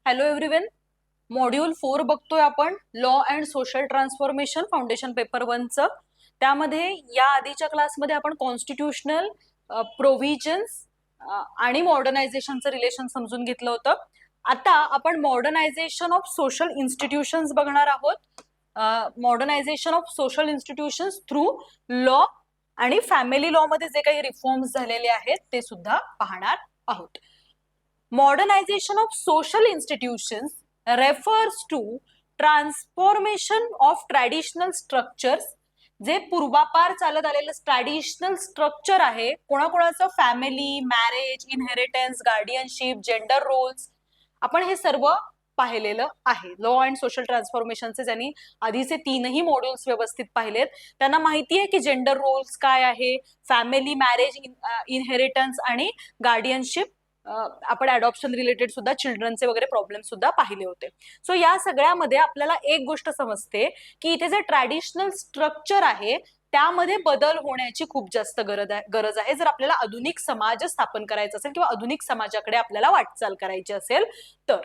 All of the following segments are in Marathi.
Hello everyone. मॉड्यूल 4 बघतोय आपण, law and social transformation foundation paper 1चं. त्यामध्ये या आधीच्या क्लासमध्ये आपण कॉन्स्टिट्यूशनल प्रोव्हिजन्स आणि मॉडर्नायझेशनचं रिलेशन समजून घेतलं होतं. आता आपण मॉडर्नायझेशन ऑफ सोशल इन्स्टिट्यूशन्स बघणार आहोत. Modernisation of social institutions through law आणि फॅमिली लॉ मध्ये जे काही रिफॉर्म्स झालेले आहेत ते सुद्धा पाहणार आहोत. Modernization of social institutions refers to transformation of traditional structures. जे पूर्वापार चालत आलेलं ट्रॅडिशनल स्ट्रक्चर आहे, कोणाकोणाचं family, marriage, inheritance, guardianship, gender roles, आपण हे सर्व पाहिलेलं आहे. लॉ अँड सोशल ट्रान्सफॉर्मेशनचे ज्यांनी आधीचे 3ही मॉड्यूल्स व्यवस्थित पाहिलेत त्यांना माहिती आहे की जेंडर रोल्स काय आहे, फॅमिली, मॅरेज, इनहेरिटन्स आणि गार्डियनशिप, आपण अडॉप्शन रिलेटेड सुद्धा चिल्ड्रनचे वगैरे प्रॉब्लेम सुद्धा पाहिले होते. सो या सगळ्यामध्ये आपल्याला एक गोष्ट समजते की इथे जे ट्रॅडिशनल स्ट्रक्चर आहे त्यामध्ये बदल होण्याची खूप जास्त गरज आहे जर आपल्याला आधुनिक समाज स्थापन करायचा असेल किंवा आधुनिक समाजाकडे आपल्याला वाटचाल करायची असेल तर.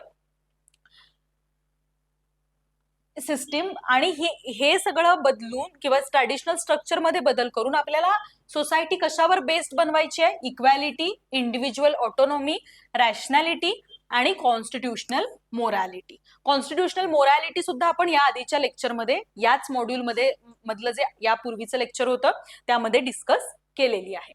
सिस्टीम आणि हे सगळं बदलून किंवा ट्रॅडिशनल स्ट्रक्चर मध्ये बदल करून आपल्याला सोसायटी कशावर बेस्ड बनवायची आहे? इक्वॅलिटी, इंडिव्हिज्युअल ऑटोनॉमी, रॅशनॅलिटी आणि कॉन्स्टिट्यूशनल मोरॅलिटी. कॉन्स्टिट्यूशनल मोरॅलिटी सुद्धा आपण या आधीच्या लेक्चरमध्ये, याच मॉड्यूलमध्ये मधलं जे यापूर्वीचं लेक्चर होतं त्यामध्ये डिस्कस केलेली आहे.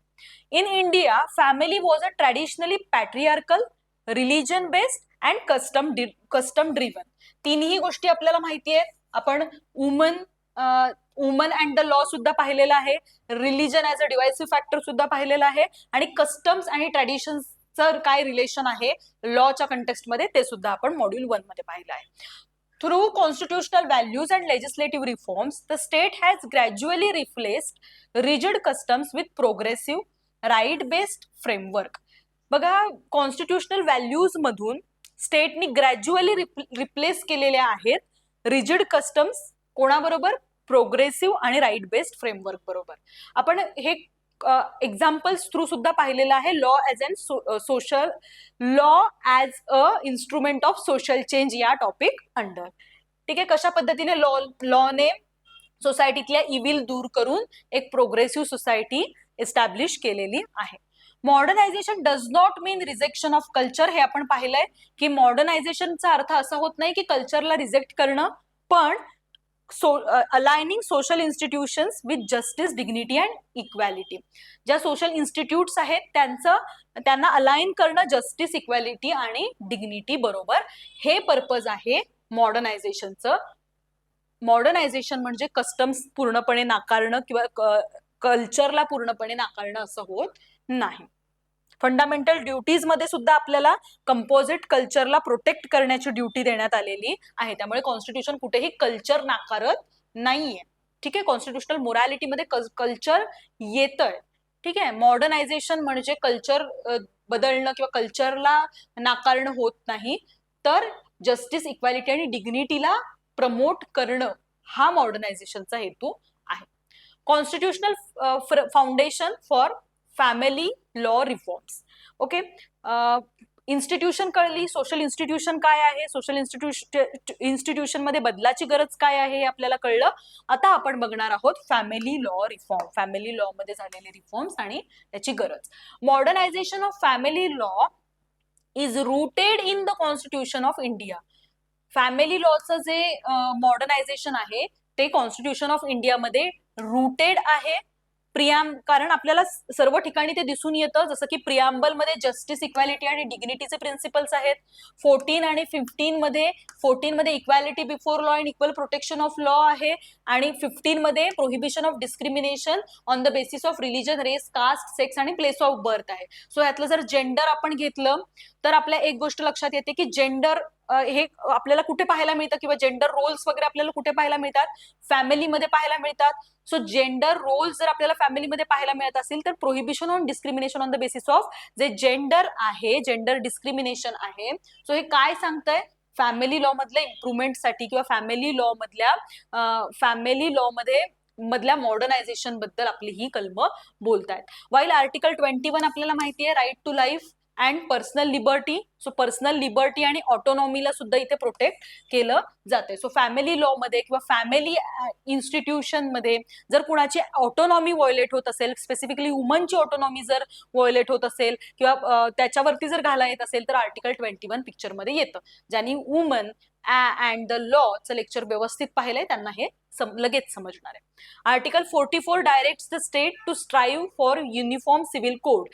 In India family was a traditionally patriarchal, religion based and custom driven. तीनही गोष्टी आपल्याला माहिती आहेत. आपण वुमन अँड द लॉ सुद्धा पाहिलेला आहे, रिलीजन ऍज अ डिवायसिव्ह फॅक्टर सुद्धा पाहिलेला आहे आणि कस्टम्स आणि ट्रॅडिशन्सचं काय रिलेशन आहे लॉच्या कंटेक्स्टमध्ये ते सुद्धा आपण मॉड्यूल 1 मध्ये पाहिलं आहे. Through constitutional values and legislative reforms, the state has gradually replaced rigid customs with progressive, right-based framework. बघा, कॉन्स्टिट्यूशनल व्हॅल्यूज मधून स्टेटनी ग्रॅज्युअली रिप्लेस केलेल्या आहेत रिजिड कस्टम्स कोणाबरोबर? प्रोग्रेसिव्ह आणि राईट बेस्ड फ्रेमवर्क बरोबर. आपण हे एक्झाम्पल्स थ्रू सुद्धा पाहिलेलं आहे. Law as an social law as a instrument of social change या टॉपिक अंडर. ठीक आहे, कशा पद्धतीने लॉने सोसायटीतल्या इव्हिल दूर करून एक प्रोग्रेसिव्ह सोसायटी एस्टॅब्लिश केलेली आहे. Modernisation does not mean rejection of culture. हे आपण पाहिलंय की मॉडर्नायझेशनचा अर्थ असा होत नाही की कल्चरला रिजेक्ट करणं, पण aligning social institutions with justice, dignity and equality. ज्या सोशल इन्स्टिट्यूट्स आहेत त्यांना अलाइन करणं जस्टिस, इक्वॅलिटी आणि डिग्निटी बरोबर, हे पर्पज आहे मॉडर्नायझेशनचं. मॉडर्नायझेशन म्हणजे कस्टम्स पूर्णपणे नाकारणं किंवा कल्चरला पूर्णपणे नाकारणं असं होत नाही. फंडामेंटल ड्युटीज मध्ये सुद्धा आपल्याला कंपोजिट कल्चरला प्रोटेक्ट करण्याची ड्युटी देण्यात आलेली आहे. त्यामुळे कॉन्स्टिट्यूशन कुठेही कल्चर नाकारत नाहीये. ठीक आहे, कॉन्स्टिट्यूशनल मोरॅलिटी मध्ये कल्चर येतंय. ठीक आहे, मॉडर्नायझेशन म्हणजे कल्चर बदलणं किंवा कल्चरला नाकारणं होत नाही, तर जस्टिस, इक्वॅलिटी आणि डिग्निटीला प्रमोट करणं हा मॉडर्नायझेशनचा हेतू आहे. Constitutional foundation for family law reforms. Okay, institution कळली, सोशल इन्स्टिट्यूशन काय आहे, सोशल इन्स्टिट्यूशन मध्ये बदलाची गरज काय आहे हे आपल्याला कळलं. आता आपण बघणार आहोत family law reform, family law मध्ये झालेले रिफॉर्म्स आणि त्याची गरज. Modernisation of family law is rooted in the constitution of India. Family लॉचं जे मॉडर्नायझेशन आहे ते कॉन्स्टिट्यूशन ऑफ इंडियामध्ये रूटेड आहे. कारण आपल्याला सर्व ठिकाणी ते दिसून येतं, जसं की प्रियांबल मध्ये जस्टिस, इक्वॅलिटी आणि डिग्निटीचे प्रिन्सिपल्स आहेत. 14 आणि 15 मध्ये equality before law and equal protection of law आहे आणि 15 मध्ये prohibition of discrimination on the basis of religion, race, caste, sex आणि प्लेस ऑफ बर्थ आहे. सो यातलं जर जेंडर आपण घेतलं तर आपल्या एक गोष्ट लक्षात येते की जेंडर हे आपल्याला कुठे पाहायला मिळतं किंवा जेंडर रोल्स वगैरे आपल्याला कुठे पाहायला मिळतात? फॅमिलीमध्ये पाहायला मिळतात. सो जेंडर रोल्स जर आपल्याला फॅमिलीमध्ये पाहायला मिळत असेल तर prohibition on discrimination on the basis of जे जेंडर आहे, जेंडर डिस्क्रिमिनेशन आहे. सो हे काय सांगतंय? फॅमिली लॉ मधल्या इम्प्रुव्हमेंटसाठी किंवा फॅमिली लॉ मधल्या मॉडर्नायझेशन बद्दल आपली ही कलमं बोलतायत. वाईल आर्टिकल 21 आपल्याला माहिती आहे right to life, and personal liberty. So personal liberty आणि ऑटोनॉमीला सुद्धा इथे प्रोटेक्ट केलं जाते. सो फॅमिली लॉ मध्ये किंवा फॅमिली इन्स्टिट्यूशन मध्ये जर कुणाची ऑटोनॉमी व्हायोलेट होत असेल, स्पेसिफिकली वुमनची ऑटोनॉमी जर व्हायोलेट होत असेल किंवा त्याच्यावरती जर घाला येत असेल तर आर्टिकल 21 पिक्चर मध्ये येतं. ज्यांनी वुमन अँड द लॉचं लेक्चर व्यवस्थित पाहिलंय त्यांना हे लगेच समजणार आहे. Article 44 directs the state to strive for uniform civil code.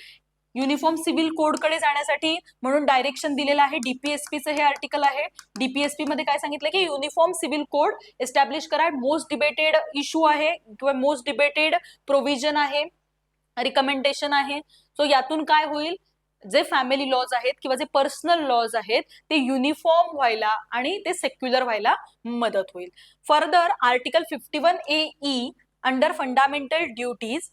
Uniform civil code कडे जाण्यासाठी म्हणून डायरेक्शन दिलेलं आहे. डीपीएसपीचं हे आर्टिकल आहे. डीपीएसपी मध्ये काय सांगितलं की युनिफॉर्म सिव्हिल कोड एस्टॅब्लिश करा. मोस्ट डिबेटेड इश्यू आहे किंवा मोस्ट डिबेटेड प्रोव्हिजन आहे, रिकमेंडेशन आहे. सो यातून काय होईल, जे फॅमिली लॉज आहेत किंवा जे पर्सनल लॉज आहेत ते युनिफॉर्म व्हायला आणि ते सेक्युलर व्हायला मदत होईल. Further article 51A under fundamental duties.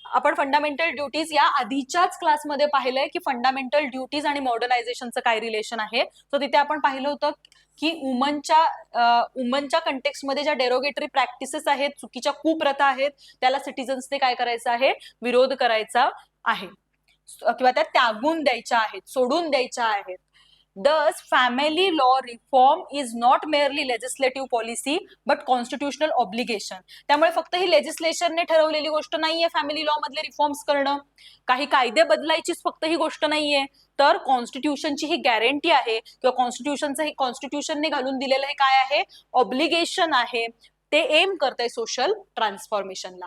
आपण फंडामेंटल ड्युटीज या आधीच्याच क्लासमध्ये पाहिलंय की फंडामेंटल ड्युटीज आणि मॉडर्नायझेशनचं काय रिलेशन आहे. सो तिथे आपण पाहिलं होतं की वुमनच्या कंटेक्स्टमध्ये ज्या डेरोगेटरी प्रॅक्टिसेस आहेत, चुकीच्या कुप्रथा आहेत, त्याला सिटिझन्सने काय करायचं आहे, विरोध करायचा आहे किंवा त्या त्यागून द्यायच्या आहेत, सोडून द्यायच्या आहेत. Thus, family law reform is not merely legislative policy but constitutional obligation. त्यामुळे फक्त ही लेजिस्लेशनने ठरवलेली गोष्ट नाहीये फॅमिली लॉ मधले रिफॉर्म्स करणं, काही कायदे बदलायचीच फक्त ही गोष्ट नाहीये, तर कॉन्स्टिट्यूशनची ही गॅरंटी आहे किंवा कॉन्स्टिट्यूशनने घालून दिलेलं हे काय आहे, ऑब्लिगेशन आहे. ते एम करतंय सोशल ट्रान्सफॉर्मेशनला.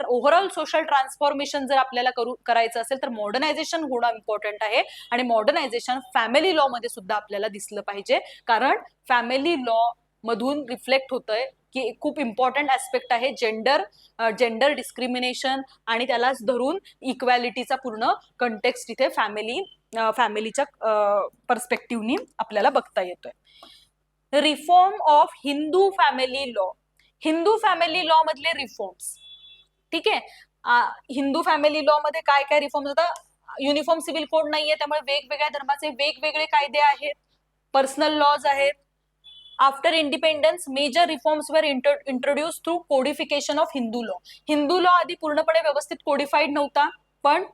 ओव्हरऑल सोशल ट्रान्सफॉर्मेशन जर आपल्याला करायचं असेल तर मॉडर्नायझेशन होणं इम्पॉर्टंट आहे. आणि मॉडर्नायझेशन फॅमिली लॉ मध्ये सुद्धा आपल्याला दिसलं पाहिजे, कारण फॅमिली लॉ मधून रिफ्लेक्ट होतंय की खूप इम्पॉर्टंट ऍस्पेक्ट आहे जेंडर डिस्क्रिमिनेशन आणि त्यालाच धरून इक्वॅलिटीचा पूर्ण कंटेक्स्ट इथे फॅमिलीच्या पर्स्पेक्टिव्हनी आपल्याला बघता येतोय. Reform of Hindu family law. Hindu family law मधले रिफॉर्म्स, ठीक आहे. हिंदू फॅमिली लॉ मध्ये काय काय रिफॉर्म्स होतात. युनिफॉर्म सिव्हिल कोड नाहीये, त्यामुळे वेगवेगळ्या धर्माचे वेगवेगळे कायदे आहेत, पर्सनल लॉज आहेत. After independence major reforms were introduced through codification of Hindu law. Hindu law आधी पूर्णपणे व्यवस्थित कोडिफाईड नव्हता, पण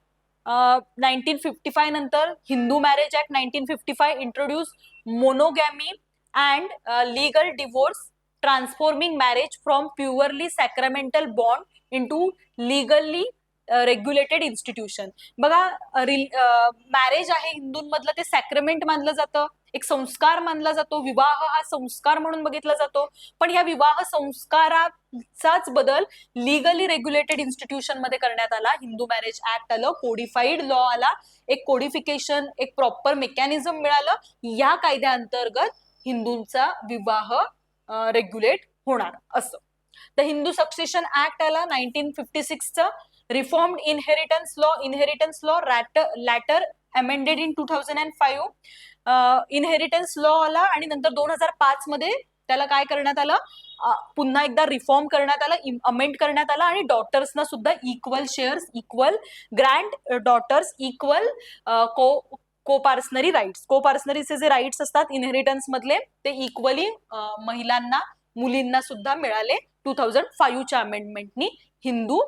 1955 नंतर Hindu marriage act 1955 introduced monogamy and legal divorce, transforming marriage from purely sacramental bond into legally regulated institution. बघा, मॅरेज आहे हिंदूंमधलं ते सॅक्रेमेंट मानलं जातं, एक संस्कार मानला जातो. विवाह हा संस्कार म्हणून बघितला जातो, पण ह्या विवाह संस्काराचाच बदल लिगली रेग्युलेटेड इन्स्टिट्यूशन मध्ये करण्यात आला. हिंदू मॅरेज ऍक्ट आलं, कोडिफाईड लॉ आला, एक कोडिफिकेशन, एक प्रॉपर मेकॅनिझम मिळालं. या कायद्याअंतर्गत हिंदूंचा विवाह रेग्युलेट होणार असं. द हिंदू सक्सेशन ऍक्ट आला 1956चं. Reformed inheritance law later amended in 2005. Inheritance law आला आणि नंतर 2005 मध्ये त्याला काय करण्यात आलं, पुन्हा एकदा रिफॉर्म करण्यात आलं, अमेंड करण्यात आला आणि डॉटर्सना सुद्धा equal shares, equal granddaughters, equal coparcenary rights. कोपार्सनरीचे जे राईट्स असतात इनहेरिटन्स मधले ते इक्वली महिलांना, मुलींना सुद्धा मिळाले 2005च्या अमेंडमेंटनी हिंदू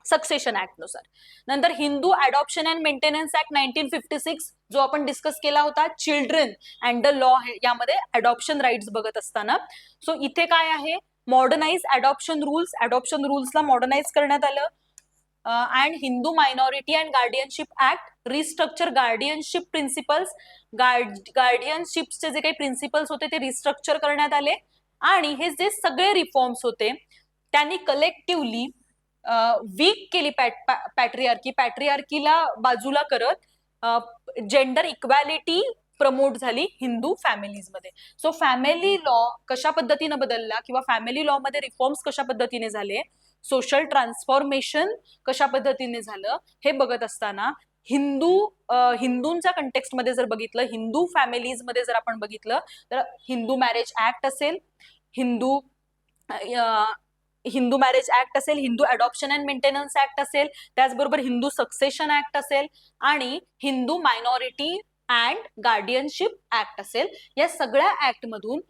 सक्सेशन ऍक्ट नुसार. नंतर Hindu adoption and maintenance act 1956 जो आपण डिस्कस केला होता, चिल्ड्रन अँड द लॉ, यामध्ये अडॉप्शन राईट्स बघत असताना. सो इथे काय आहे, मॉडर्नाइज अडॉप्शन रूल्सला मॉडर्नाइज करण्यात आलं. And Hindu minority and guardianship act restructure guardianship principles. गार्डियनशिपचे जे काही प्रिन्सिपल्स होते ते रिस्ट्रक्चर करण्यात आले आणि हे जे सगळे रिफॉर्म्स होते त्यांनी कलेक्टिव्हली वीक केली पॅट्रियार्कीला बाजूला करत जेंडर इक्वॅलिटी प्रमोट झाली हिंदू फॅमिलीज मध्ये. सो फॅमिली लॉ कशा पद्धतीने बदलला किंवा फॅमिली लॉ मध्ये रिफॉर्म्स कशा पद्धतीने झाले, सोशल ट्रान्सफॉर्मेशन कशा पद्धतीने झालं, हे बघत असताना हिंदूंच्या कंटेक्स्ट मध्ये जर बघितलं, हिंदू फॅमिलीज मध्ये जर आपण बघितलं तर हिंदू मॅरेज ऍक्ट असेल, हिंदू मॅरेज ऍक्ट असेल, Hindu adoption and maintenance act असेल, त्याचबरोबर हिंदू सक्सेशन ऍक्ट असेल आणि Hindu minority and guardianship act असेल. या सगळ्या ऍक्ट मधून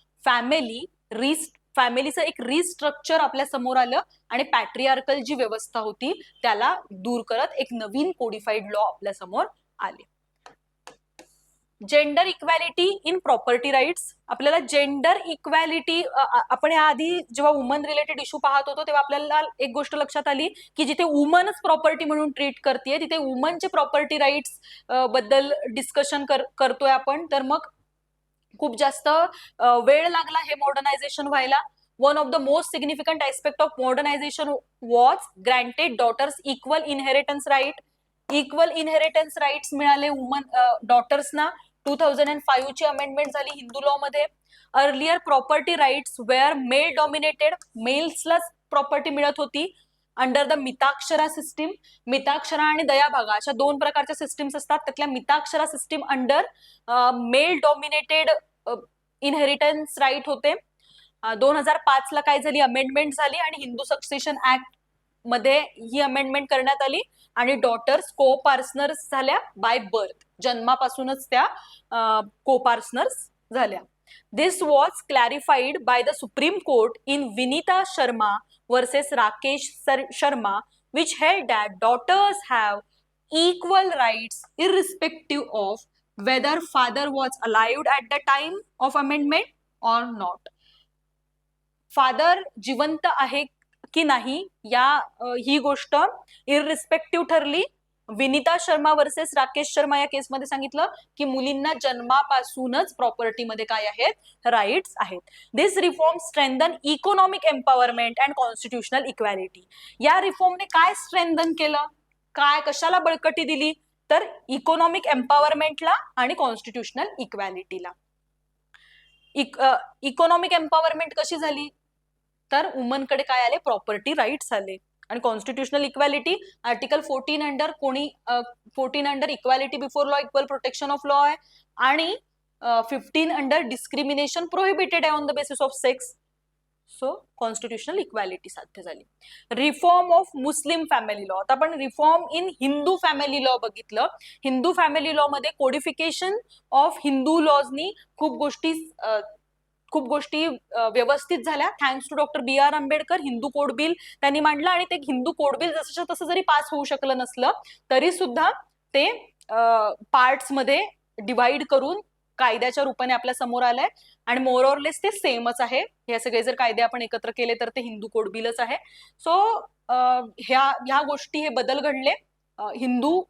फॅमिलीचं एक रिस्ट्रक्चर आपल्या समोर आलं आणि पॅट्रियार्कल जी व्यवस्था होती त्याला दूर करत एक नवीन कोडिफाईड लॉ आपल्या समोर आले. Gender equality in property rights. आपल्याला जेंडर इक्वॅलिटी, आपण याआधी जेव्हा वुमन रिलेटेड इश्यू पाहत होतो तेव्हा आपल्याला एक गोष्ट लक्षात आली की जिथे वुमनच प्रॉपर्टी म्हणून ट्रीट करते तिथे वुमनचे प्रॉपर्टी राईट्स बद्दल डिस्कशन करतोय आपण. तर मग खूप जास्त वेळ लागला हे मॉडर्नायझेशन व्हायला. One of the most significant aspect of modernisation was granted daughters equal inheritance right. Equal inheritance rights मिळाले वुमन डॉटर्सना. 2005 ची अमेंडमेंट झाली हिंदू लॉ मध्ये. Earlier property rights were male dominated, मेल्सलाच प्रॉपर्टी मिळत होती under the Mitakshara system. Mitakshara आणि दयाभागा अशा दोन प्रकारच्या सिस्टीम्स असतात. त्यातल्या Mitakshara system under male dominated inheritance right होते. 2005 ला काय झाली, अमेंडमेंट झाली आणि हिंदू सक्सेशन ऍक्ट मध्ये ही अमेंडमेंट करण्यात आली आणि डॉटर्स को पार्टनर्स झाल्या बाय बर्थ, जन्मापासूनच त्या को पार्टनर्स झाल्या. This was clarified by the supreme court in Vineeta Sharma versus Rakesh Sharma, which held that daughters have equal rights irrespective of whether father was alive at the time of amendment or not. Father जिवंत आहे की नाही या ही गोष्ट इररिस्पेक्टिव्ह ठरली. विनीता शर्मा वर्सेस राकेश शर्मा या केसमध्ये सांगितलं की मुलींना जन्मापासूनच प्रॉपर्टीमध्ये काय आहेत, राईट्स आहेत. This reform strengthen economic empowerment and constitutional equality. या रिफॉर्मने काय स्ट्रेंथन केलं, काय कशाला बळकटी दिली, तर इकॉनॉमिक एम्पॉवरमेंटला आणि कॉन्स्टिट्युशनल इक्वॅलिटीला. इकॉनॉमिक एम्पॉवरमेंट कशी झाली, तर वुमनकडे काय आले, प्रॉपर्टी राईट्स आले. आणि constitutional equality article 14 under 14 under equality before law, equal protection of law आहे. आणि 15 अंडर डिस्क्रिमिनेशन प्रोहिबिटेड आहे on the basis of sex. So constitutional equality साध्य झाली. Reform of Muslim family law. आता आपण reform in Hindu family law बघितलं. हिंदू फॅमिली लॉ मध्ये कोडिफिकेशन ऑफ हिंदू लॉजनी खूप गोष्टी व्यवस्थित झाल्या thanks to doctor B.R. Ambedkar. Hindu code bill त्यांनी मांडलं आणि ते हिंदू कोड बिल जसं तसं जरी पास होऊ शकलं नसलं तरी सुद्धा ते पार्ट्स मध्ये डिवाइड करून कायद्याच्या रूपाने आपल्या समोर आलंय आणि मोर ऑर लेस ते सेमच आहे. हे सगळे जर कायदे आपण एकत्र केले तर ते हिंदू कोड बिलच आहे. सो ह्या गोष्टी, हे बदल घडले हिंदू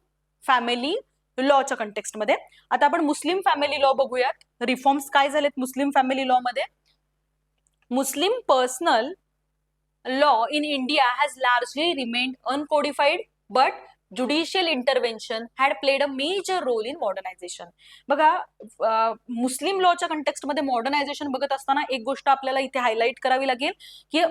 फॅमिली लॉच्या कंटेक्स्ट मध्ये. आता आपण मुस्लिम फॅमिली लॉ बघूयात. रिफॉर्म्स काय झालेत मुस्लिम फॅमिली लॉ मध्ये. Muslim personal law in India has largely remained uncodified but judicial intervention had played a major role in modernisation. बघा, मुस्लिम लॉच्या कंटेक्स्ट मध्ये मॉडर्नायझेशन बघत असताना एक गोष्ट आपल्याला इथे हायलाइट करावी लागेल की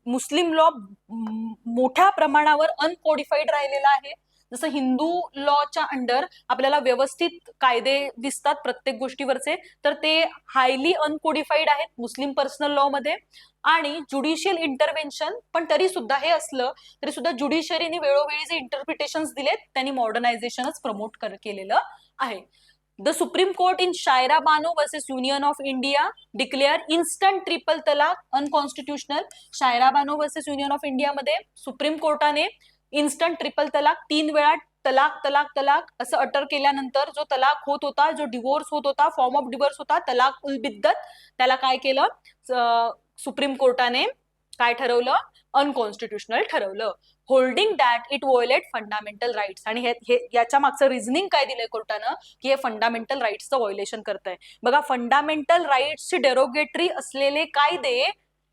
मुस्लिम लॉ मोठ्या प्रमाणावर अनकोडिफाईड राहिलेला आहे. जसं हिंदू लॉच्या अंडर आपल्याला व्यवस्थित कायदे दिसतात प्रत्येक गोष्टीवरचे, तर ते हायली अनकोडिफाईड आहेत मुस्लिम पर्सनल लॉ मध्ये. आणि ज्युडिशियल इंटरव्हेन्शन, पण तरी सुद्धा हे असलं तरी सुद्धा ज्युडिशरीने वेळोवेळी जे इंटरप्रिटेशन्स दिलेत त्यांनी मॉडर्नायझेशनच प्रमोट केलेलं आहे. The supreme court in Shayara Bano versus union of India declare instant triple talaq unconstitutional. Shayara Bano versus union of India मध्ये सुप्रीम कोर्टाने इन्स्टंट ट्रिपल तलाक, 3 वेळा तलाक तलाक तलाक असं अटर केल्यानंतर जो तलाक होत होता, जो डिवोर्स होत होता, फॉर्म ऑफ डिवोर्स होता, तलाक उल बिद्दत, त्याला काय केलं सुप्रीम कोर्टाने, काय ठरवलं, अनकॉन्स्टिट्युशनल ठरवलं. Holding that it violate fundamental rights. आणि हे याच्या मागचं रिझनिंग काय दिलंय कोर्टानं की हे फंडामेंटल राईट्सचं व्हायोलेशन करतंय. बघा, फंडामेंटल राईट्सचे डेरोगेटरी असलेले कायदे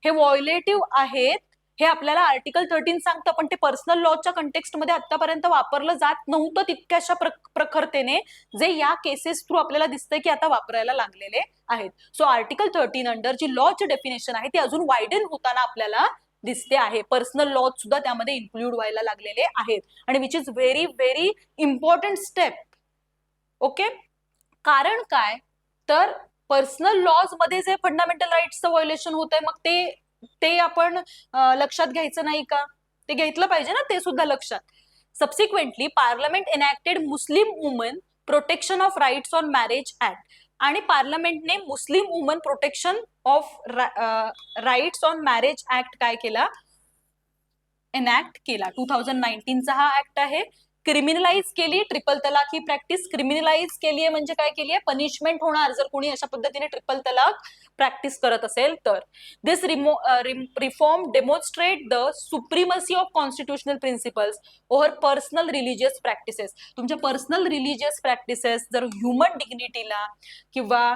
हे व्हायोलेटिव्ह आहेत हे आपल्याला आर्टिकल 13 सांगतं, पण ते पर्सनल लॉच्या कंटेक्स्टमध्ये आतापर्यंत वापरलं जात नव्हतं तितक्याशा प्रखरतेने, जे या केसेस थ्रू आपल्याला दिसतंय की आता वापरायला लागलेले आहेत. सो आर्टिकल 13 अंडर जी लॉची डेफिनेशन आहे ती अजून वाईडन होताना आपल्याला दिसते आहे. पर्सनल लॉ सुद्धा त्यामध्ये इन्क्लूड व्हायला लागलेले आहेत आणि which is very very important step. Okay, कारण काय, तर पर्सनल लॉज मध्ये जे फंडामेंटल राईट्सचं व्हायोलेशन होत आहे मग ते आपण लक्षात घ्यायचं नाही का, ते घेतलं पाहिजे ना, ते सुद्धा लक्षात. Subsequently parliament enacted Muslim woman protection of rights on marriage act. आणि पार्लमेंटने Muslim woman protection of rights on marriage act काय केला, एनॅक्ट केला. 2019 चा हा ऍक्ट आहे. क्रिमिनलाइज केली ट्रिपल तलाक ही प्रॅक्टिस. क्रिमिनलाइज केली आहे म्हणजे काय केली आहे, पनिशमेंट होणार जर कोणी अशा पद्धतीने ट्रिपल तलाक प्रॅक्टिस करत असेल तर. This reform demonstrate the supremacy of constitutional principles over personal religious practices. तुमच्या पर्सनल रिलिजियस प्रॅक्टिसेस जर ह्युमन डिग्निटीला किंवा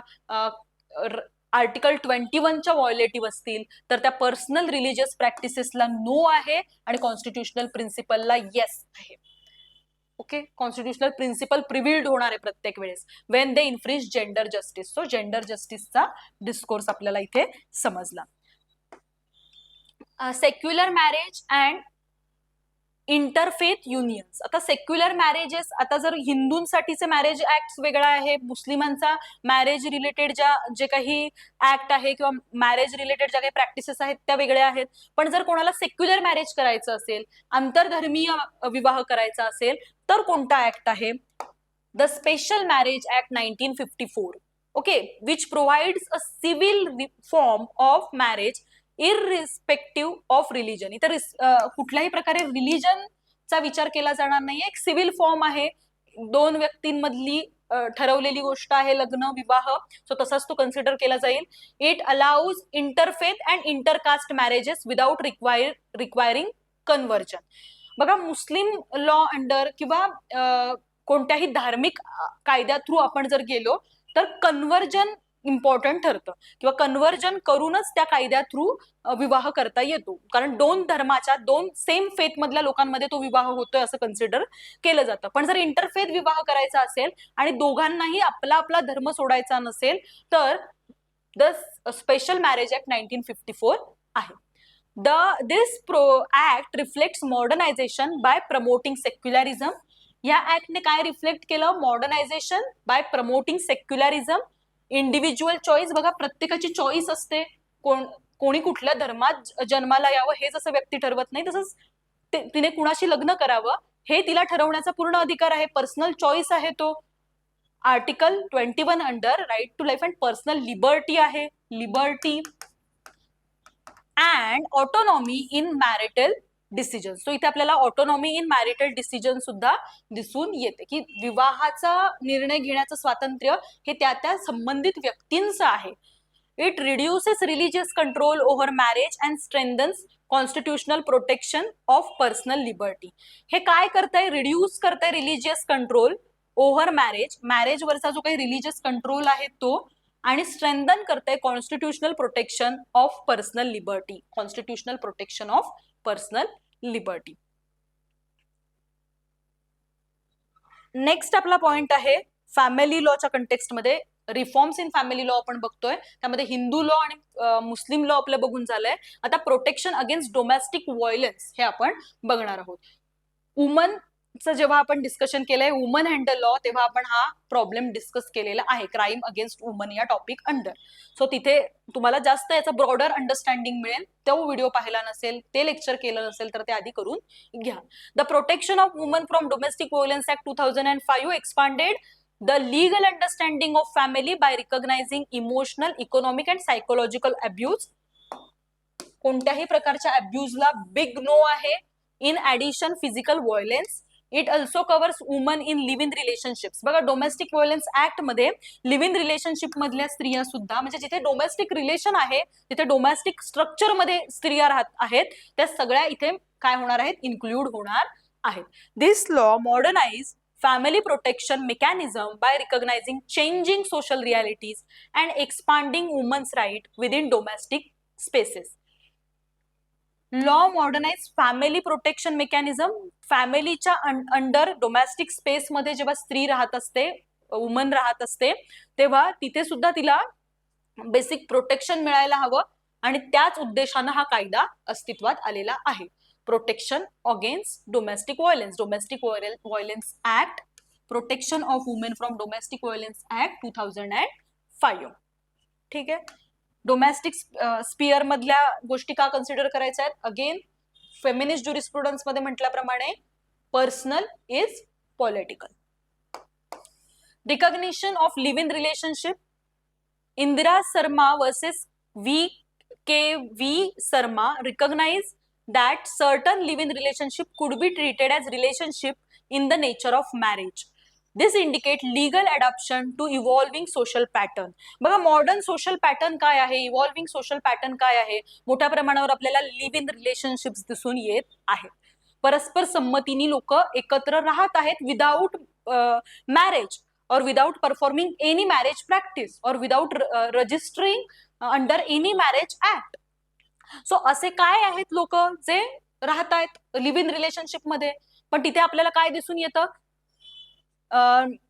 आर्टिकल 21च्या व्हायोलेटिव्ह असतील तर त्या पर्सनल रिलिजियस प्रॅक्टिसेसला नो आहे आणि कॉन्स्टिट्युशनल प्रिन्सिपलला येस आहे. ओके, कॉन्स्टिट्युशनल प्रिन्सिपल प्रिव्हिल्ड होणार आहे प्रत्येक वेळेस when they infringe gender justice. So gender जस्टिसचा डिस्कोर्स आपल्याला इथे समजला. Secular marriage and interfaith unions. आता सेक्युलर मॅरेजेस, आता जर हिंदूंसाठीचे मॅरेज ऍक्ट वेगळा आहे, मुस्लिमांचा मॅरेज रिलेटेड जे काही ऍक्ट आहे किंवा मॅरेज रिलेटेड ज्या काही प्रॅक्टिसेस आहेत त्या वेगळ्या आहेत. पण जर कोणाला सेक्युलर मॅरेज करायचं असेल, आंतरधर्मीय विवाह करायचा असेल तर कोणता ऍक्ट आहे? The special marriage act 1954. Okay, which provides a civil form of marriage irrespective of religion. इतर कुठल्याही प्रकारे रिलिजनचा विचार केला जाणार नाहीये. एक सिव्हिल फॉर्म आहे, दोन व्यक्तींमधली ठरवलेली गोष्ट आहे लग्न विवाह, सो तसाच तो कन्सिडर केला जाईल. It allows interfaith and intercaste marriages without requiring conversion. बघा, मुस्लिम लॉ अंडर किंवा कोणत्याही धार्मिक कायद्या थ्रू आपण जर गेलो तर कन्व्हर्जन इम्पॉर्टंट ठरतं किंवा कन्व्हर्जन करूनच त्या कायद्या थ्रू विवाह करता येतो, कारण दोन धर्माच्या, दोन सेम फेथ मधल्या लोकांमध्ये तो विवाह होतोय असं कन्सिडर केलं जातं. पण जर इंटरफेथ विवाह करायचा असेल आणि दोघांनाही आपला आपला धर्म सोडायचा नसेल तर द स्पेशल मॅरेज ऍक्ट 1954 आहे. This act reflects modernisation by promoting secularism. या ऍक्टने काय रिफ्लेक्ट केलं? Modernisation by promoting secularism. Individual choice, बघा प्रत्येकाची चॉईस असते, कोणी कुठल्या धर्मात जन्माला यावं हे जसं व्यक्ती ठरवत नाही तसंच तिने कुणाशी लग्न करावं हे तिला ठरवण्याचा पूर्ण अधिकार आहे. पर्सनल चॉईस आहे तो. Article 21 under right to life and personal liberty आहे, liberty and autonomy in marital decision. So इथे आपल्याला ऑटोनॉमी इन मॅरिटल डिसिजन सुद्धा दिसून येते की विवाहाचा निर्णय घेण्याचं स्वातंत्र्य हे त्या संबंधित व्यक्तींचं आहे. It reduces religious control over marriage and strengthens constitutional protection of personal liberty. हे काय करताय? रिड्यूस करताय रिलिजियस कंट्रोल ओव्हर मॅरेज, मॅरेजवरचा जो काही रिलिजियस कंट्रोल आहे तो, आणि स्ट्रेंथन करताय constitutional protection of personal liberty, constitutional protection of personal liberty. Next आपला पॉइंट आहे फॅमिली लॉच्या कंटेक्स्टमध्ये रिफॉर्म्स इन फॅमिली लॉ आपण बघतोय. त्यामध्ये हिंदू लॉ आणि मुस्लिम लॉ आपलं बघून झालंय. आता प्रोटेक्शन अगेन्स्ट डोमेस्टिक व्हायलन्स हे आपण बघणार आहोत. वुमनचं जेव्हा आपण डिस्कशन केलंय वुमन हँडल लॉ तेव्हा आपण हा प्रॉब्लेम डिस्कस केलेला आहे, क्राईम अगेन्स्ट वुमन या टॉपिक अंडर. सो तिथे तुम्हाला जास्त याचा ब्रॉडर अंडरस्टँडिंग मिळेल. तो व्हिडिओ पाहिला नसेल, ते लेक्चर केलं नसेल तर ते आधी करून घ्या. The protection of woman from domestic violence act 2005 expanded the legal understanding of family by recognizing emotional, economic and psychological abuse. कोणत्याही प्रकारच्या अब्यूजला बिग नो आहे. In addition physical violence. It also covers woman in live in relationships. बघा, डोमेस्टिक व्हायलन्स ऍक्ट मध्ये लिव्ह इन रिलेशनशिप मधल्या स्त्रिया सुद्धा, म्हणजे जिथे डोमेस्टिक रिलेशन आहे, जिथे डोमेस्टिक स्ट्रक्चर मध्ये स्त्रिया राहत आहेत, त्या सगळ्या इथे काय होणार आहेत? इन्क्लूड होणार आहेत. This law modernise family protection mechanism by recognizing changing social realities and expanding women's right within domestic spaces. Law modernize family protection mechanism. फॅमिलीच्या अंडर डोमेस्टिक स्पेस मध्ये जेव्हा स्त्री राहत असते, वुमन राहत असते, तेव्हा तिथे सुद्धा तिला बेसिक प्रोटेक्शन मिळायला हवं आणि त्याच उद्देशानं हा कायदा अस्तित्वात आलेला आहे. Protection against domestic violence, domestic violence act, protection of women from domestic violence act 2005. ठीक आहे. डोमेस्टिक स्पियर मधल्या गोष्टी का कन्सिडर करायच्या आहेत? अगेन फेमिनिस्ट ज्युरिस्प्रुडन्स मध्ये म्हटल्याप्रमाणे personal is political. Recognition of live in relationship. Indira Sharma versus V.K.V. Sarma recognize that certain live-in relationship could be treated as relationship in the nature of marriage. This indicate legal adaptation to evolving social pattern. बघा मॉडर्न सोशल पॅटर्न काय आहे, इव्हॉल्विंग सोशल पॅटर्न काय आहे, मोठ्या प्रमाणावर आपल्याला लिव्ह इन रिलेशनशिप्स दिसून येत आहेत. परस्पर संमतीने लोक एकत्र राहत आहेत without marriage or without performing any marriage practice or without registering under any marriage act. So असे काय आहेत लोक जे राहत आहेत लिव्ह इन रिलेशनशिप मध्ये, पण तिथे आपल्याला काय दिसून येतं,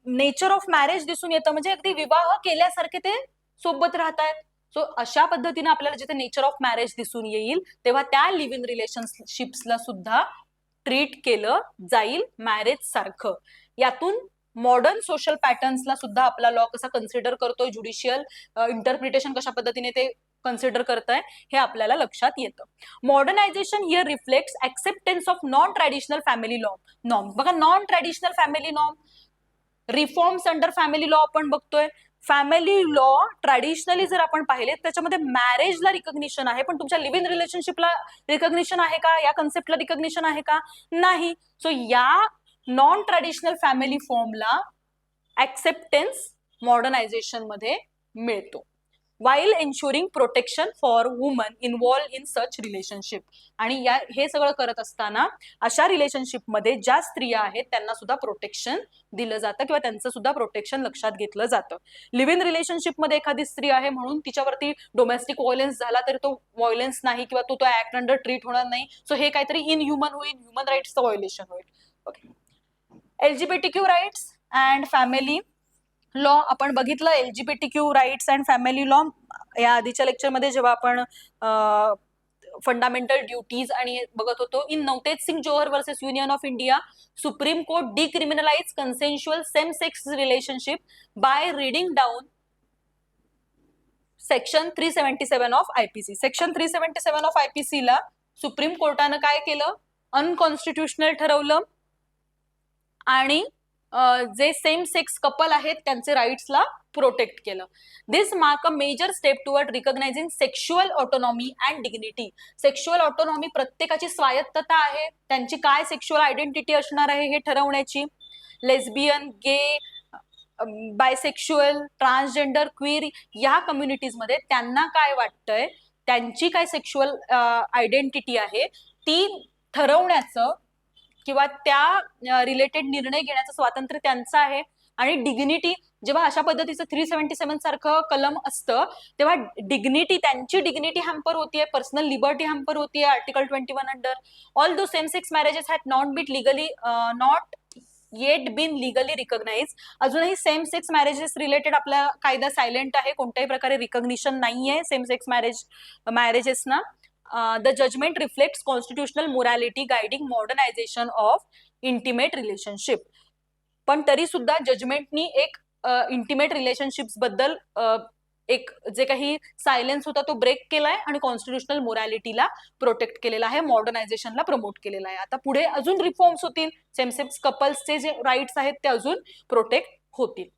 नेचर ऑफ मॅरेज दिसून येतं, म्हणजे अगदी विवाह केल्यासारखे ते सोबत राहत आहेत. सो अशा पद्धतीने आपल्याला जिथे नेचर ऑफ मॅरेज दिसून येईल तेव्हा त्या लिव्ह इन रिलेशनशिप्सला सुद्धा ट्रीट केलं जाईल मॅरेज सारखं. यातून मॉडर्न सोशल पॅटर्न्सला सुद्धा आपला लॉ कसा कन्सिडर करतोय, ज्युडिशियल इंटरप्रिटेशन कशा पद्धतीने ते कन्सिडर करताय हे आपल्याला लक्षात येतं. Modernisation here reflects acceptance of non traditional family norm. बघा non traditional family norm, reforms under family law आपण बघतोय. फॅमिली लॉ ट्रॅडिशनली जर आपण पाहिले त्याच्यामध्ये मॅरेजला रिकग्निशन आहे, पण तुमच्या लिव्ह इन रिलेशनशिपला रिकग्निशन आहे का, या कन्सेप्टला रिकग्निशन आहे का, नाही. सो या non traditional family फॉर्मला acceptance modernisation मध्ये मिळतो, while ensuring protection for women involved in such relationship. आणि हे सगळं करत असताना अशा रिलेशनशिप मध्ये ज्या स्त्रिया आहेत त्यांना सुद्धा प्रोटेक्शन दिलं जातं किंवा त्यांचं सुद्धा प्रोटेक्शन लक्षात घेतलं जातं. लिव्ह इन रिलेशनशिप मध्ये एखादी स्त्री आहे म्हणून तिच्यावरती डोमेस्टिक व्हायलन्स झाला तर तो व्हायलन्स नाही किंवा तो ऍक्ट अंडर ट्रीट होणार नाही. सो हे काहीतरी इनह्युमन होईल, ह्युमन राईट्सचं व्हायोलेशन होईल. Okay, LGBTQ rights and family law आपण बघितलं. LGBTQ rights and family law या आधीच्या लेक्चरमध्ये जेव्हा आपण फंडामेंटल ड्युटीज आणि बघत होतो. In Navtej Singh Johar versus union of India, supreme court decriminalise consensual same sex relationship by reading down section 377 of IPC. Section 377 of IPC ला सुप्रीम कोर्टानं काय केलं, अनकॉन्स्टिट्युशनल ठरवलं आणि जे सेम सेक्स कपल आहेत त्यांचे राईट्सला प्रोटेक्ट केलं. This mark a major step toward recognising sexual autonomy and dignity. Sexual autonomy प्रत्येकाची स्वायत्तता आहे, त्यांची काय सेक्शुअल आयडेंटिटी असणार आहे हे ठरवण्याची. लेस्बियन, गे, बायसेक्शुअल, ट्रान्सजेंडर, क्वीर या कम्युनिटीजमध्ये त्यांना काय वाटतंय, त्यांची काय सेक्शुअल आयडेंटिटी आहे ती ठरवण्याचं किंवा त्या रिलेटेड निर्णय घेण्याचं स्वातंत्र्य त्यांचं आहे. आणि डिग्निटी, जेव्हा अशा पद्धतीचं 377 सारखं कलम असतं तेव्हा डिग्निटी, त्यांची डिग्निटी हॅम्पर होतीये, पर्सनल लिबर्टी हॅम्पर होतीये article 21 under. Although same sex marriages had not yet been legally recognise. अजूनही सेम सेक्स मॅरेजेस रिलेटेड आपला कायदा सायलेंट आहे, कोणत्याही प्रकारे रिकॉग्निशन नाहीये सेम सेक्स मॅरेजेसना. The judgment reflects constitutional morality guiding modernization of intimate relationship. पण तरी सुद्धा जजमेंटनी एक इंटिमेट रिलेशनशिप्स बद्दल एक जे काही सायलेन्स होता तो ब्रेक केलाय आणि कॉन्स्टिट्युशनल मोरॅलिटीला प्रोटेक्ट केलेला आहे, मॉडर्नायझेशनला प्रमोट केलेला आहे. आता पुढे अजून रिफॉर्म्स होतील, सेमसेक्स कपल्सचे जे राईट्स आहेत ते अजून प्रोटेक्ट होतील.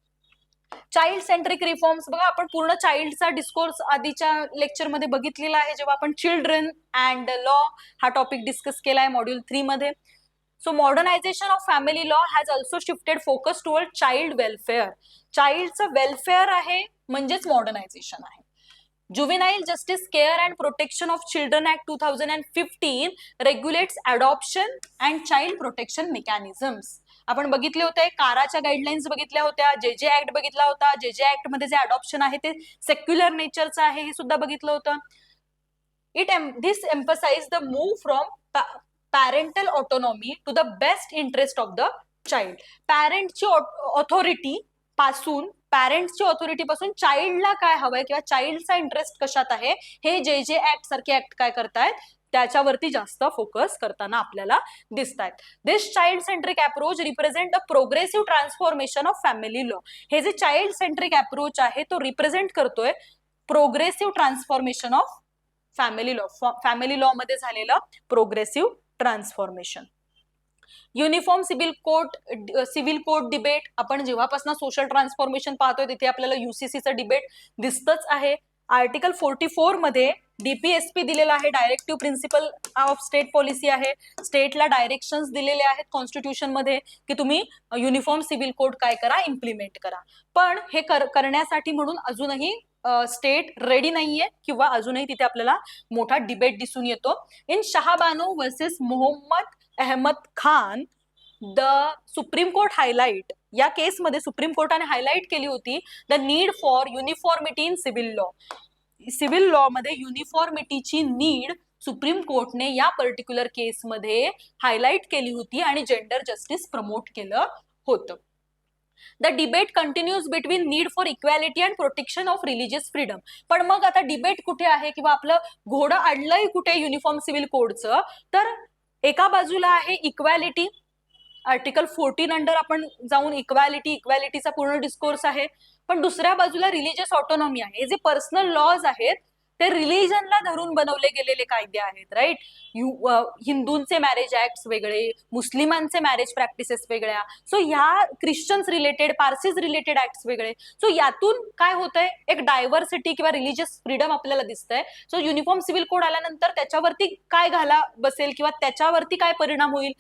चाइल्ड सेंट्रिक रिफॉर्म्स, बघा आपण पूर्ण चाइल्डचा डिस्कोर्स आधीच्या लेक्चरमध्ये बघितलेला आहे जेव्हा आपण चिल्ड्रन अँड लॉ हा टॉपिक डिस्कस केलाय मॉड्यूल 3 मध्ये. So modernisation of family law has also shifted focus toward child welfare. चाइल्डचं वेलफेअर आहे म्हणजेच मॉडर्नायझेशन आहे. Juvenile justice care and protection of children act 2015 regulates adoption and child protection mechanisms. आपण बघितले होते, काराच्या गाईडलाईन्स बघितल्या होत्या, जे ऍक्ट बघितला होता. जे ऍक्ट मध्ये जे अडॉप्शन आहे ते सेक्युलर नेचरचं आहे हे सुद्धा बघितलं होतं. This emphasise the move from parental autonomy to the best interest of the child. पॅरेंटची ऑथॉरिटी पासून चाइल्डला काय हवंय किंवा चाइल्डचा इंटरेस्ट कशात आहे हे जे ऍक्ट सारखे ऍक्ट काय करतायत त्याच्यावरती जास्त फोकस करताना आपल्याला दिसत आहेत. This child centric approach represent a progressive transformation of family law. हे जे चाइल्ड सेंट्रिक अप्रोच आहे तो रिप्रेझेंट करतोय progressive transformation of family law. Family law मध्ये झालेलं progressive transformation. Uniform civil code debate, आपण जेव्हापासून सोशल ट्रान्सफॉर्मेशन पाहतोय तिथे आपल्याला UCCचं डिबेट दिसतच आहे. आर्टिकल 44 मध्ये DPSP दिलेला आहे, directive principle of state policy आहे. स्टेटला डायरेक्शन्स दिलेले आहेत कॉन्स्टिट्यूशन मध्ये की तुम्ही युनिफॉर्म सिव्हिल कोड काय करा, इम्प्लिमेंट करा. पण हे करण्यासाठी म्हणून अजूनही स्टेट रेडी नाहीये किंवा अजूनही तिथे आपल्याला मोठा डिबेट दिसून येतो. In Shah Bano versus Mohammad Ahmad Khan, the supreme court highlight, या केसमध्ये सुप्रीम कोर्टाने हायलाइट केली होती the need for uniformity in civil law. Civil law मध्ये युनिफॉर्मिटीची नीड सुप्रीम कोर्टने या पर्टिक्युलर केसमध्ये हायलाइट केली होती आणि जेंडर जस्टिस प्रमोट केलं होतं. The debate continues between need for equality and protection of religious freedom. पण मग आता डिबेट कुठे आहे किंवा आपलं घोडं अडलंय कुठे युनिफॉर्म सिव्हिल कोडचं? तर एका बाजूला आहे इक्वॅलिटी, आर्टिकल 14 अंडर आपण जाऊन इक्वॅलिटीचा पूर्ण डिस्कोर्स आहे. पण दुसऱ्या बाजूला रिलिजियस ऑटोनॉमी आहे. हे जे पर्सनल लॉज आहेत ते रिलिजनला धरून बनवले गेलेले कायदे आहेत, राईट. हिंदूंचे मॅरेज ऍक्ट वेगळे, मुस्लिमांचे मॅरेज प्रॅक्टिसेस वेगळ्या, सो ह्या Christians related, Parsis related act वेगळे. सो यातून काय होतंय, एक डायव्हर्सिटी किंवा रिलिजियस फ्रीडम आपल्याला दिसतंय. सो युनिफॉर्म सिव्हिल कोड आल्यानंतर त्याच्यावरती काय घाला बसेल किंवा त्याच्यावरती काय परिणाम होईल,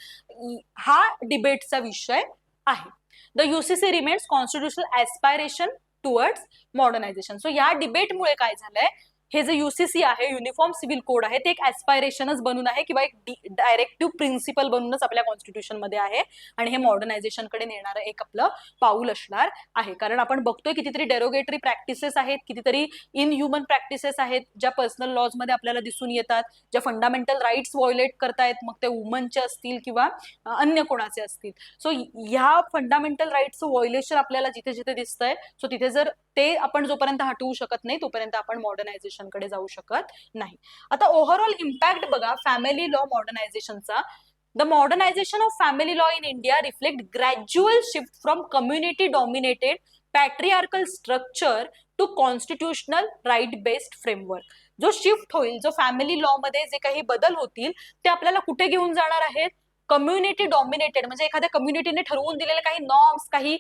हा डिबेटचा विषय आहे. The UCC remains constitutional aspiration towards modernisation. So या डिबेटमुळे काय झालंय, हे जे UCC आहे, युनिफॉर्म सिव्हिल कोड आहे, ते एक ऍस्पायरेशनच बनून आहे किंवा एक डायरेक्टिव्ह प्रिन्सिपल बनूनच आपल्या कॉन्स्टिट्यूशन मध्ये आहे आणि हे मॉडर्नायझेशन कडे नेणारं एक आपलं पाऊल असणार आहे. कारण आपण बघतोय कितीतरी डेरोगेटरी प्रॅक्टिसेस आहेत, कितीतरी इनह्युमन प्रॅक्टिसेस आहेत ज्या पर्सनल लॉज मध्ये आपल्याला दिसून येतात, ज्या फंडामेंटल राईट्स व्हायोलेट करतायत, मग ते वुमनचे असतील किंवा अन्य कोणाचे असतील. सो ह्या फंडामेंटल राईट्सचं व्हायोलेशन आपल्याला जिथे जिथे दिसतंय, सो तिथे जर ते आपण जोपर्यंत हटवू शकत नाही तोपर्यंत आपण मॉडर्नायझेशन कडे जाऊ शकत नाही. आता ओव्हरऑल इम्पॅक्ट बघा फॅमिली लॉ मॉडर्नायझेशनचा. The modernisation of family law in India reflect gradual shift from community dominated patriarchal structure to constitutional right based framework. जो शिफ्ट होईल, जो फॅमिली लॉ मध्ये जे काही बदल होतील ते आपल्याला कुठे घेऊन जाणार आहेत, कम्युनिटी डॉमिनेटेड, म्हणजे एखाद्या कम्युनिटीने ठरवून दिलेले काही नॉर्म्स, काही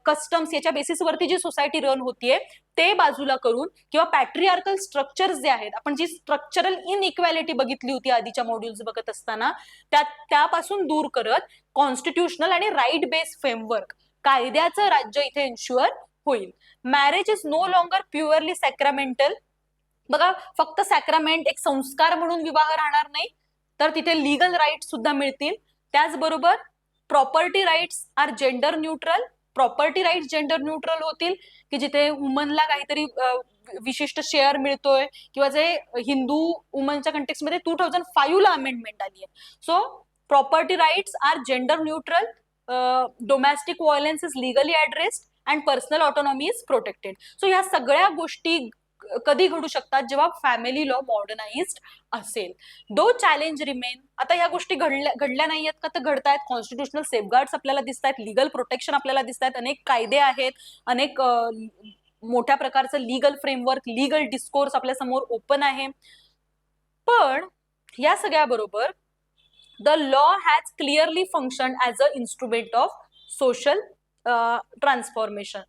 कस्टम्स, याच्या बेसिसवरती जी सोसायटी रन होतीये ते बाजूला करून किंवा पॅट्रिआर्कल स्ट्रक्चर्स जे आहेत, आपण जी स्ट्रक्चरल इनइक्वॅलिटी बघितली होती आधीच्या मॉड्यूल्स बघत असताना, त्यापासून दूर करत कॉन्स्टिट्यूशनल आणि राईट बेस्ड फ्रेमवर्क, कायद्याचं राज्य इथे इन्शुअर होईल. Marriage is no longer purely sacramental. बघा, फक्त सॅक्रामेंट, एक संस्कार म्हणून विवाह राहणार नाही, तर तिथे लीगल राईट्स सुद्धा मिळतील. त्याचबरोबर property rights are gender neutral. Property rights gender neutral होतील की जिथे वुमनला काहीतरी विशिष्ट शेअर मिळतोय किंवा जे हिंदू वुमनच्या कंटेक्स्ट मध्ये 2005 ला अमेंडमेंट आली आहे. So property rights are gender neutral, domestic violence is legally addressed and personal autonomy is protected. So ह्या सगळ्या गोष्टी कधी घडू शकतात, जेव्हा फॅमिली लॉ मॉडर्नाइज्ड असेल. दो चॅलेंज रिमेन. आता या गोष्टी घडल्या नाही आहेत का, तर घडतायत. कॉन्स्टिट्यूशनल सेफगार्ड्स आपल्याला दिसत आहेत, लीगल प्रोटेक्शन आपल्याला दिसत आहेत, अनेक कायदे आहेत, अनेक मोठ्या प्रकारचं लीगल फ्रेमवर्क, लीगल डिस्कोर्स आपल्या समोर ओपन आहे. पण या सगळ्याबरोबर the law has clearly function as a instrument of social transformation.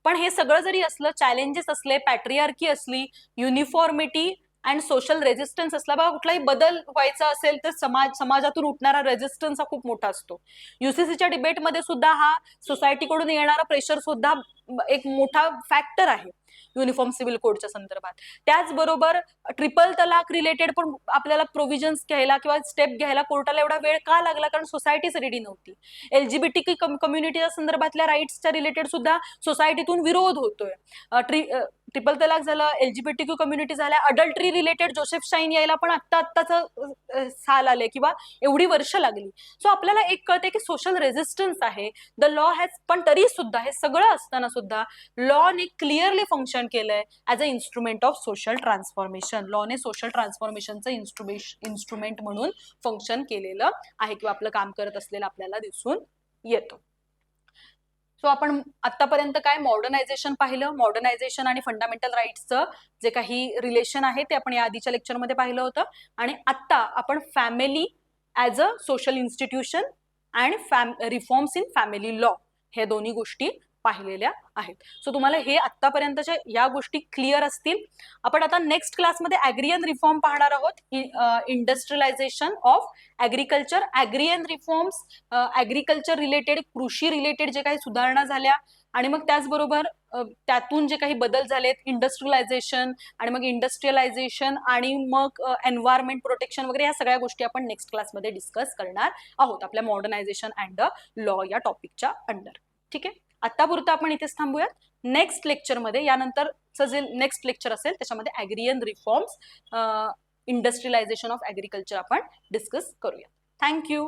पण हे सगळं जरी असलं, चॅलेंजेस असले, पॅट्रिआर्की असली, युनिफॉर्मिटी अँड सोशल रेजिस्टन्स असला, बघा कुठलाही बदल व्हायचा असेल तर समाजातून उठणारा रेजिस्टन्स हा खूप मोठा असतो. UCCच्या डिबेटमध्ये सुद्धा हा सोसायटीकडून येणारा प्रेशर सुद्धा एक मोठा फॅक्टर आहे युनिफॉर्म सिव्हिल कोडच्या संदर्भात. त्याचबरोबर ट्रिपल तलाक रिलेटेड पण आपल्याला प्रोव्हिजन्स घ्यायला किंवा स्टेप घ्यायला कोर्टाला एवढा वेळ का लागला, कारण सोसायटीच रेडी नव्हती. LGBTQ कम्युनिटीच्या संदर्भातल्या राईट्सच्या रिलेटेड सुद्धा सोसायटीतून विरोध होतोय. ट्रिपल तलाक झालं, LGBTQ कम्युनिटी झाल्या, अडल्टरी रिलेटेड जोसेफ शाईन यायला पण आत्ताच साल आले किंवा एवढी वर्ष लागली. सो आपल्याला एक कळते की सोशल रेजिस्टन्स आहे, द लॉ हॅज. पण तरी सुद्धा हे सगळं असताना सुद्धा लॉने क्लिअरली फंक्शन केलंय as a instrument of social transformation. लॉने सोशल ट्रान्सफॉर्मेशनचं इन्स्ट्रुमेंट म्हणून फंक्शन केलेलं आहे किंवा आपलं काम करत असलेलं आपल्याला दिसून येतं. सो आपण आतापर्यंत काय मॉडर्नायझेशन पाहिलं, मॉडर्नायझेशन आणि फंडामेंटल राईट्सचं जे काही रिलेशन आहे ते आपण या आधीच्या लेक्चरमध्ये पाहिलं होतं. आणि आत्ता आपण family as a social institution and reforms in family law हे दोन्ही गोष्टी पाहिलेल्या आहेत. सो तुम्हाला हे आतापर्यंतच्या या गोष्टी क्लिअर असतील. आपण आता नेक्स्ट क्लासमध्ये ॲग्रियन रिफॉर्म पाहणार आहोत. Industrialisation of agriculture. Agrarian reforms agriculture related, कृषी रिलेटेड जे काही सुधारणा झाल्या आणि मग त्याचबरोबर त्यातून जे काही बदल झालेत, इंडस्ट्रियलायझेशन आणि मग इंडस्ट्रियलायझेशन आणि मग एन्व्हायरमेंट प्रोटेक्शन वगैरे, या सगळ्या गोष्टी आपण नेक्स्ट क्लासमध्ये डिस्कस करणार आहोत आपल्या मॉडर्नायझेशन अँड द लॉ या टॉपिकच्या अंडर. ठीक आहे, आतापुरतं आपण इथेच थांबूयात. नेक्स्ट लेक्चरमध्ये, यानंतरचं जे नेक्स्ट लेक्चर असेल त्याच्यामध्ये ॲग्रियन रिफॉर्म्स, इंडस्ट्रियलायझेशन ऑफ ॲग्रिकल्चर आपण डिस्कस करूया. थँक्यू.